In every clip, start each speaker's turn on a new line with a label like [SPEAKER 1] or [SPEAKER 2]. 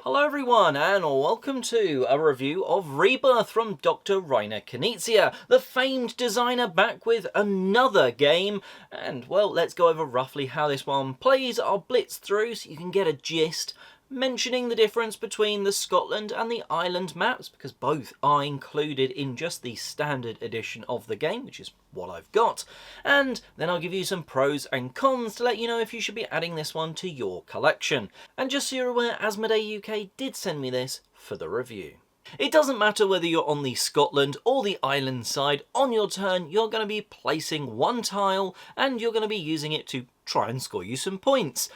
[SPEAKER 1] Hello everyone and welcome to a review of Rebirth from Dr. Reiner Knizia, the famed designer, back with another game. And well, let's go over roughly how this one plays. I'll blitz through so you can get a gist, mentioning the difference between the Scotland and the Ireland maps, because both are included in just the standard edition of the game, which is what I've got. And then I'll give you some pros and cons to let you know if you should be adding this one to your collection. And just so you're aware, Asmodee UK did send me this for the review. It doesn't matter whether you're on the Scotland or the Ireland side, on your turn you're going to be placing one tile and you're going to be using it to try and score you some points.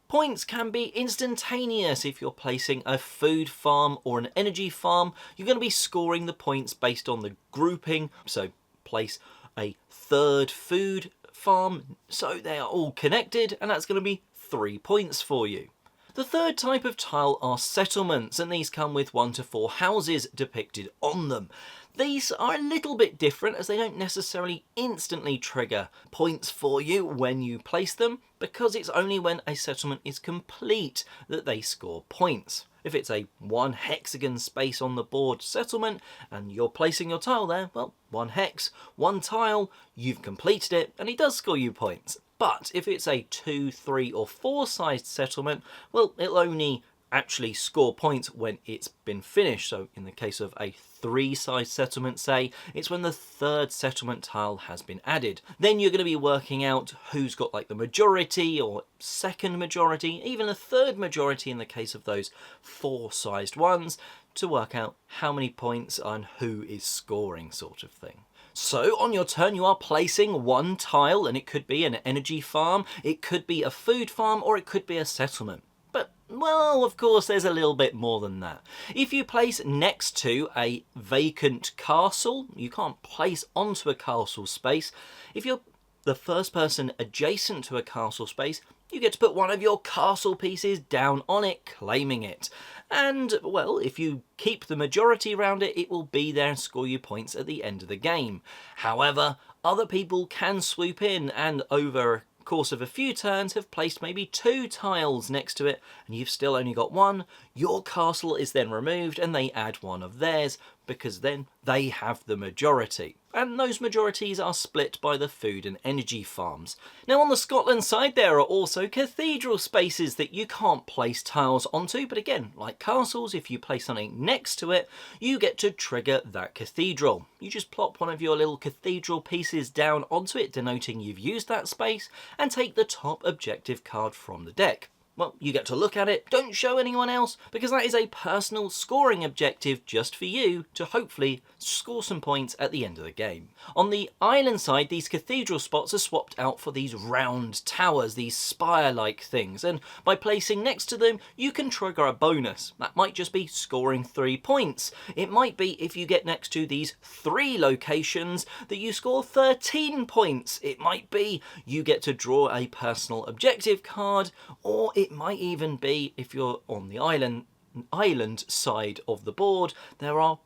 [SPEAKER 1] Points can be instantaneous. If you're placing a food farm or an energy farm, you're going to be scoring the points based on the grouping. So place a third food farm, so they are all connected, and that's going to be 3 points for you. The third type of tile are settlements, and these come with 1 to 4 houses depicted on them. These are a little bit different as they don't necessarily instantly trigger points for you when you place them, because it's only when a settlement is complete that they score points. If it's a 1 hexagon space on the board settlement and you're placing your tile there, well, 1 hex, 1 tile, you've completed it and it does score you points. But if it's a 2, 3 or 4 sized settlement, well, it'll only actually score points when it's been finished. So in the case of a 3 sized settlement, say, it's when the third settlement tile has been added. Then you're going to be working out who's got like the majority or second majority, even a third majority in the case of those 4 sized ones, to work out how many points and who is scoring, sort of thing. So on your turn you are placing 1 tile, and it could be an energy farm, it could be a food farm, or it could be a settlement. But, well, of course, there's a little bit more than that. If you place next to a vacant castle, you can't place onto a castle space. If you're the first person adjacent to a castle space, you get to put one of your castle pieces down on it, claiming it. And, well, if you keep the majority around it, it will be there and score you points at the end of the game. However, other people can swoop in and over course of a few turns have placed maybe 2 tiles next to it and you've still only got 1, your castle is then removed and they add 1 of theirs, because then they have the majority. And those majorities are split by the food and energy farms. Now on the Scotland side there are also cathedral spaces that you can't place tiles onto, but again, like castles, if you place something next to it, you get to trigger that cathedral. You just plop one of your little cathedral pieces down onto it, denoting you've used that space, and take the top objective card from the deck. Well, you get to look at it, don't show anyone else, because that is a personal scoring objective just for you to hopefully score some points at the end of the game. On the island side, these cathedral spots are swapped out for these round towers, these spire-like things, and by placing next to them, you can trigger a bonus. That might just be scoring 3 points. It might be if you get next to these 3 locations that you score 13 points. It might be you get to draw a personal objective card, or it might even be, if you're on the island side of the board, there are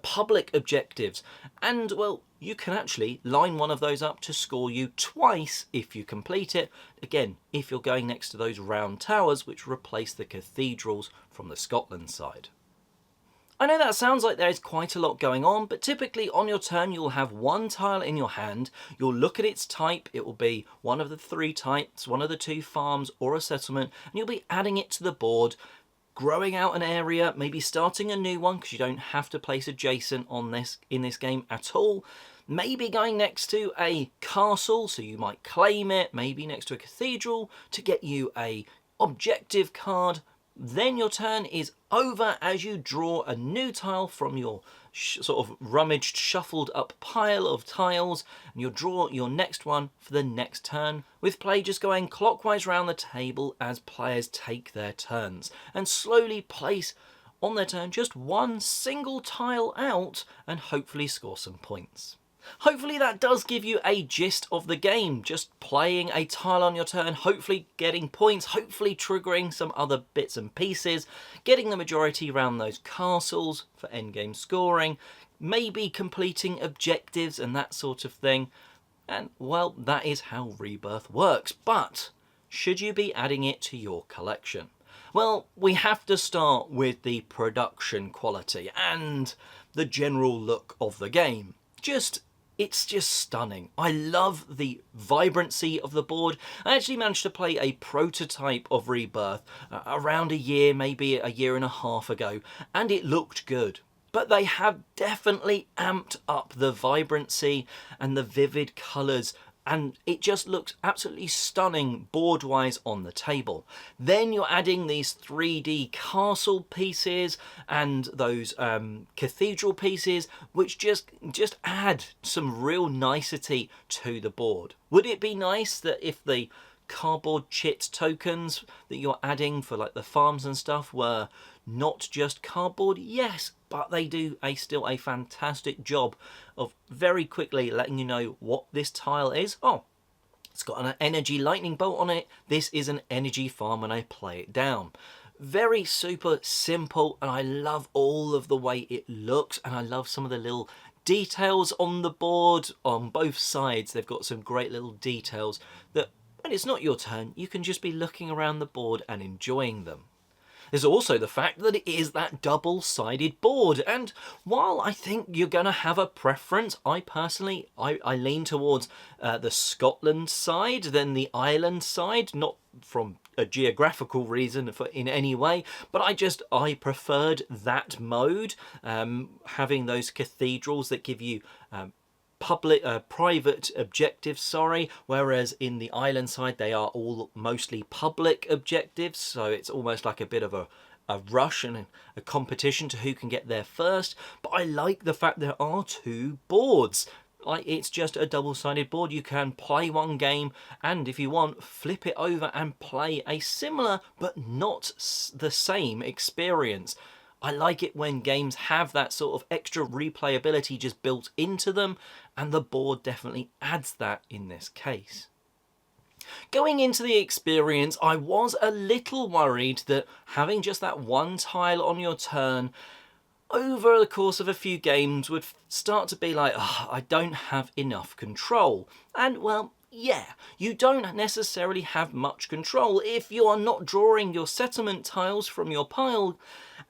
[SPEAKER 1] public objectives, and well, you can actually line one of those up to score you twice if you complete it, again if you're going next to those round towers which replace the cathedrals from the Scotland side. I know that sounds like there is quite a lot going on, but typically on your turn you'll have 1 tile in your hand, you'll look at its type, it will be one of the 3 types, one of the 2 farms or a settlement, and you'll be adding it to the board, growing out an area, maybe starting a new one because you don't have to place adjacent on this in this game at all, maybe going next to a castle so you might claim it, maybe next to a cathedral to get you a objective card. Then your turn is over as you draw a new tile from your sort of rummaged, shuffled up pile of tiles, and you'll draw your next one for the next turn, with play just going clockwise around the table as players take their turns, and slowly place on their turn just 1 single tile out and hopefully score some points. Hopefully that does give you a gist of the game, just playing a tile on your turn, hopefully getting points, hopefully triggering some other bits and pieces, getting the majority around those castles for endgame scoring, maybe completing objectives and that sort of thing. And well, that is how Rebirth works, but should you be adding it to your collection? Well, we have to start with the production quality and the general look of the game. It's just stunning. I love the vibrancy of the board. I actually managed to play a prototype of Rebirth around a year, maybe a year and a half ago, and it looked good. But they have definitely amped up the vibrancy and the vivid colours, and it just looks absolutely stunning board-wise on the table. Then you're adding these 3D castle pieces and those cathedral pieces, which just add some real nicety to the board. Would it be nice that if the cardboard chit tokens that you're adding for like the farms and stuff were not just cardboard? Yes, but they do still a fantastic job of very quickly letting you know what this tile is. Oh, it's got an energy lightning bolt on it. This is an energy farm when I play it down. Very super simple, and I love all of the way it looks, and I love some of the little details on the board on both sides. They've got some great little details that when it's not your turn, you can just be looking around the board and enjoying them. There's also the fact that it is that double-sided board, and while I think you're going to have a preference, I personally, I lean towards the Scotland side than the Ireland side, not from a geographical reason in any way, but I preferred that mode, having those cathedrals that give you private objectives, whereas in the island side they are all mostly public objectives, so it's almost like a bit of a rush and a competition to who can get there first. But I like the fact there are two boards. Like, it's just a double-sided board. You can play one game and if you want, flip it over and play a similar but not the same experience. I like it when games have that sort of extra replayability just built into them, and the board definitely adds that in this case. Going into the experience, I was a little worried that having just that one tile on your turn over the course of a few games would start to be like, oh, I don't have enough control. And well, yeah, you don't necessarily have much control if you are not drawing your settlement tiles from your pile,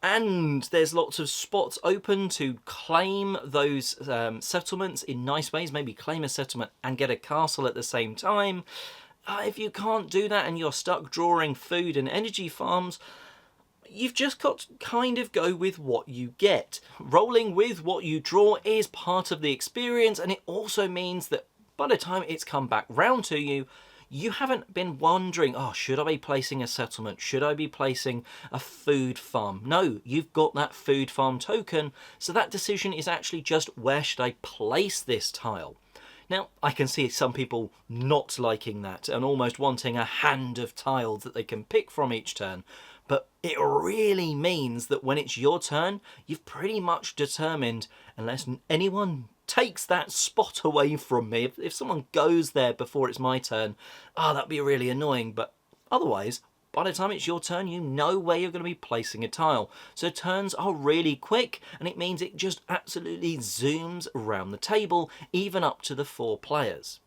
[SPEAKER 1] and there's lots of spots open to claim those settlements in nice ways, maybe claim a settlement and get a castle at the same time. If you can't do that and you're stuck drawing food and energy farms, you've just got to kind of go with what you get. Rolling with what you draw is part of the experience, and it also means that by the time it's come back round to you, you haven't been wondering, oh, should I be placing a settlement? Should I be placing a food farm? No, you've got that food farm token, so that decision is actually just, where should I place this tile? Now, I can see some people not liking that and almost wanting a hand of tiles that they can pick from each turn. But it really means that when it's your turn, you've pretty much determined, unless anyone takes that spot away from me, if someone goes there before it's my turn, that'd be really annoying. But otherwise, by the time it's your turn, you know where you're going to be placing a tile. So turns are really quick, and it means it just absolutely zooms around the table, even up to the 4 players.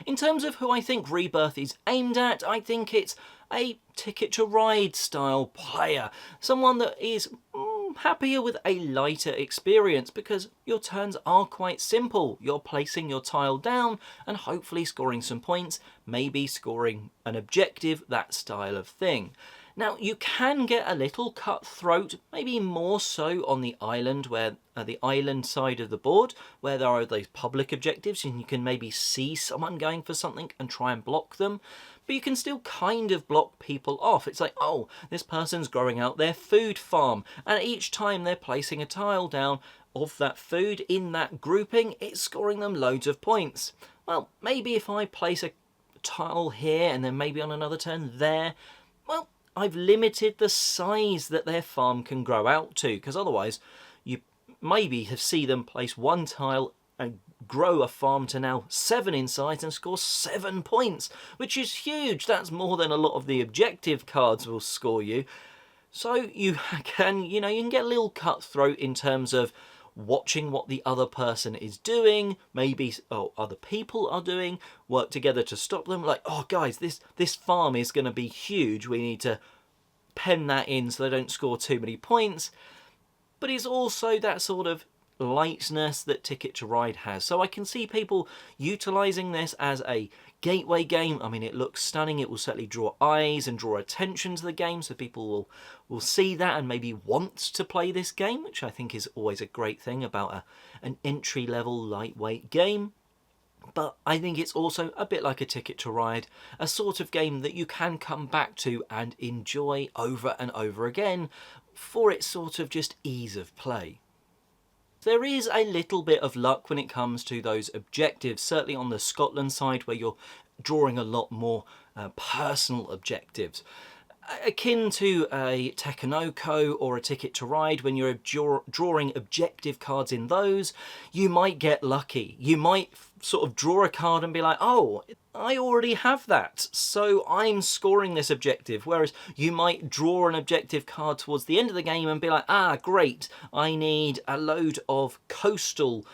[SPEAKER 1] In terms of who I think Rebirth is aimed at, I think it's a Ticket to Ride style player. Someone that is happier with a lighter experience, because your turns are quite simple. You're placing your tile down and hopefully scoring some points, maybe scoring an objective, that style of thing. Now, you can get a little cutthroat, maybe more so on the island, where the island side of the board, where there are those public objectives and you can maybe see someone going for something and try and block them. But you can still kind of block people off. It's like, oh, this person's growing out their food farm, and each time they're placing a tile down of that food in that grouping, it's scoring them loads of points. Well, maybe if I place a tile here and then maybe on another turn there, well, I've limited the size that their farm can grow out to, because otherwise you maybe see them place one tile and grow a farm to now 7 in size and score 7 points, which is huge. That's more than a lot of the objective cards will score you. So you can get a little cutthroat in terms of watching what the other person is doing, maybe other people are doing, work together to stop them. Like, oh guys, this farm is going to be huge, we need to pen that in so they don't score too many points. But it's also that sort of lightness that Ticket to Ride has. So I can see people utilising this as a gateway game. I mean, it looks stunning. It will certainly draw eyes and draw attention to the game, so people will see that and maybe want to play this game, which I think is always a great thing about an entry-level lightweight game. But I think it's also a bit like a Ticket to Ride, a sort of game that you can come back to and enjoy over and over again for its sort of just ease of play. There is a little bit of luck when it comes to those objectives, certainly on the Scotland side where you're drawing a lot more personal objectives. Akin to a Tekken or a Ticket to Ride, when you're drawing objective cards in those, you might get lucky. You might sort of draw a card and be like, oh, I already have that, so I'm scoring this objective. Whereas you might draw an objective card towards the end of the game and be like, ah, great, I need a load of coastal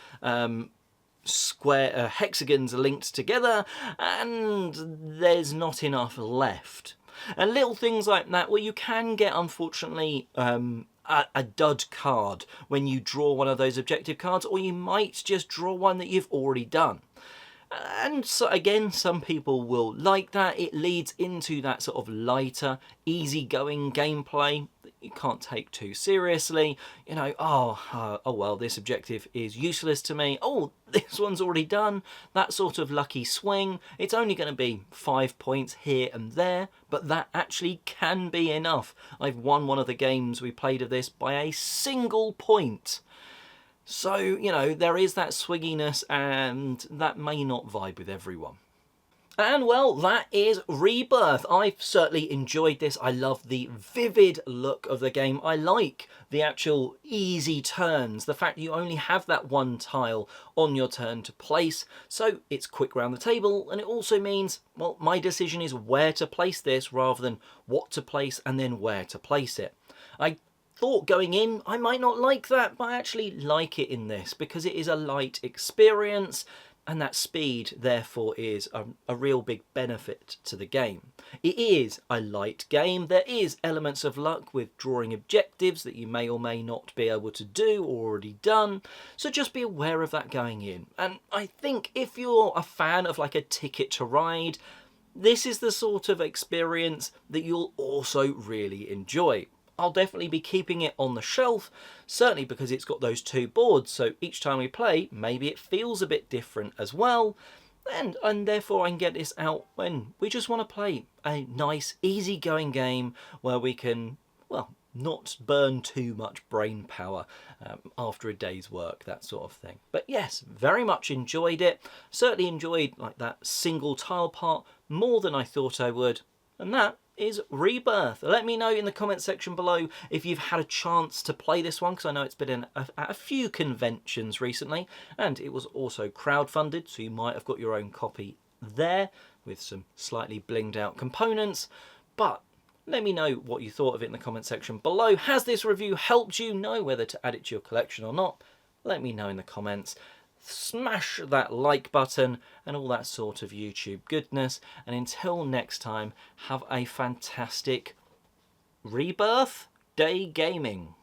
[SPEAKER 1] square hexagons linked together, and there's not enough left. And little things like that where you can get, unfortunately, a dud card when you draw one of those objective cards, or you might just draw one that you've already done. And so again, some people will like that. It leads into that sort of lighter, easygoing gameplay that you can't take too seriously. You know, oh well, this objective is useless to me. Oh, this one's already done. That sort of lucky swing. It's only going to be 5 points here and there, but that actually can be enough. I've won one of the games we played of this by a single point. So, you know, there is that swigginess, and that may not vibe with everyone. And well, that is Rebirth. I've certainly enjoyed this. I love the vivid look of the game. I like the actual easy turns, the fact you only have that one tile on your turn to place, so it's quick round the table, and it also means, well, my decision is where to place this rather than what to place and then where to place it. I thought going in I might not like that, but I actually like it in this because it is a light experience, and that speed therefore is a real big benefit to the game. It is a light game. There is elements of luck with drawing objectives that you may or may not be able to do or already done, so just be aware of that going in. And I think if you're a fan of like a Ticket to Ride, this is the sort of experience that you'll also really enjoy. I'll definitely be keeping it on the shelf, certainly because it's got those two boards, so each time we play, maybe it feels a bit different as well, and therefore I can get this out when we just want to play a nice, easy-going game where we can, well, not burn too much brain power after a day's work, that sort of thing. But yes, very much enjoyed it. Certainly enjoyed like that single tile part more than I thought I would, and that is Rebirth. Let me know in the comment section below if you've had a chance to play this one, because I know it's been in a few conventions recently, and it was also crowdfunded, so you might have got your own copy there with some slightly blinged out components. But let me know what you thought of it in the comment section below. Has this review helped you know whether to add it to your collection or not? Let me know in the comments. Smash that like button and all that sort of YouTube goodness. And until next time, have a fantastic Rebirth day gaming.